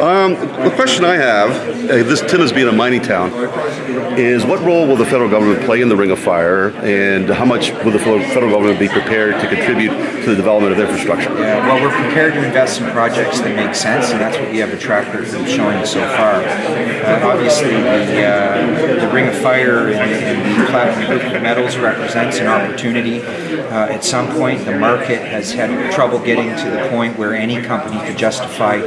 The question I have, this Timmins being a mining town, is what role will the federal government play in the Ring of Fire, and how much will the federal government be prepared to contribute to the development of infrastructure? Yeah, well, we're prepared to invest in projects that make sense, and that's what we have a track record of showing so far. Obviously, the Ring of Fire and the platinum group of metals represents an opportunity. At some point, the market has had trouble getting to the point where any company could justify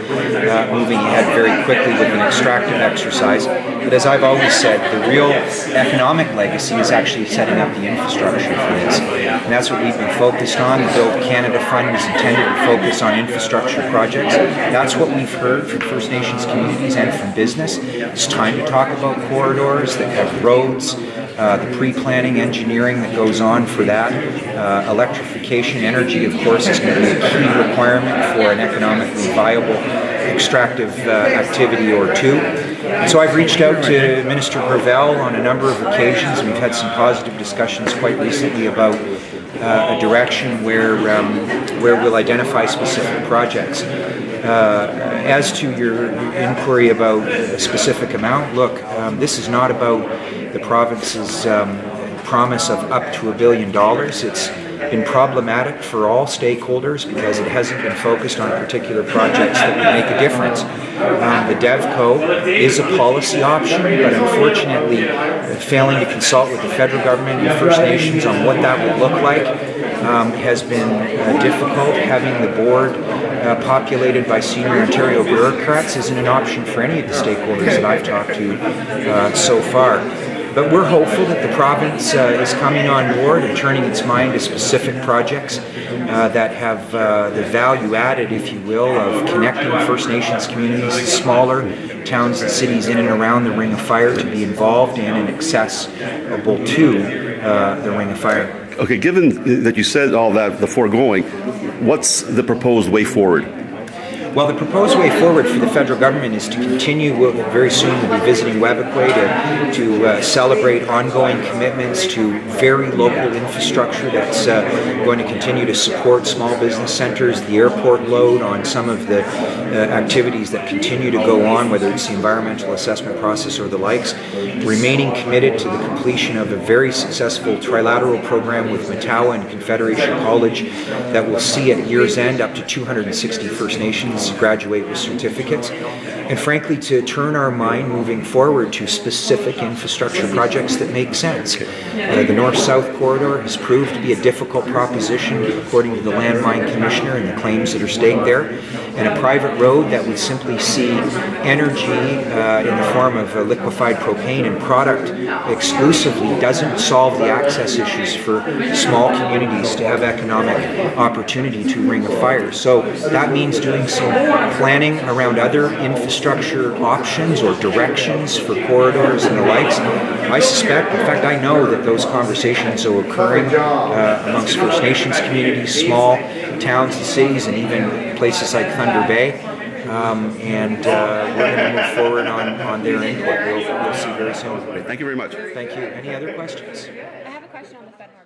moving ahead very quickly with an extractive exercise. But as I've always said, the real economic legacy is actually setting up the infrastructure for this. And that's what we've been focused on. The Build Canada Fund is intended to focus on infrastructure projects. That's what we've heard from First Nations communities and from business. It's time to talk about corridors that have roads, the pre-planning engineering that goes on for that. Electrification, energy, of course, is going to be a key requirement for an economically viable extractive activity or two. And so I've reached out to Minister Gravel on a number of occasions. We've had some positive discussions quite recently about a direction where we'll identify specific projects. As to your inquiry about a specific amount, look, this is not about the province's promise of up to $1 billion. It's been problematic for all stakeholders because it hasn't been focused on particular projects that would make a difference. The DevCo is a policy option, but unfortunately failing to consult with the federal government and First Nations on what that would look like has been difficult. Having the board populated by senior Ontario bureaucrats isn't an option for any of the stakeholders that I've talked to so far. But we're hopeful that the province is coming on board and turning its mind to specific projects that have the value added, if you will, of connecting First Nations communities to smaller towns and cities in and around the Ring of Fire to be involved in and accessible to the Ring of Fire. Okay, given that you said all that, the foregoing, what's the proposed way forward? Well, the proposed way forward for the federal government is to continue, very soon we'll be visiting Webekwe to celebrate ongoing commitments to very local infrastructure that's going to continue to support small business centers, the airport load on some of the activities that continue to go on, whether it's the environmental assessment process or the likes, remaining committed to the completion of a very successful trilateral program with Matawa and Confederation College that will see at year's end up to 260 First Nations graduate with certificates, and frankly to turn our mind moving forward to specific infrastructure projects that make sense. The North-South corridor has proved to be a difficult proposition according to the Land Mine Commissioner and the claims that are staked there, and a private road that would simply see energy in the form of liquefied propane and product exclusively doesn't solve the access issues for small communities to have economic opportunity to Ring of Fire. So that means doing some planning around other infrastructure options or directions for corridors and the likes. I suspect, in fact I know that those conversations are occurring amongst First Nations communities, small towns and cities, and even places like Thunder Bay. And we're going to move forward on their input. We'll see very soon. Thank you very much. Thank you. Any other questions? I have a question on the federal.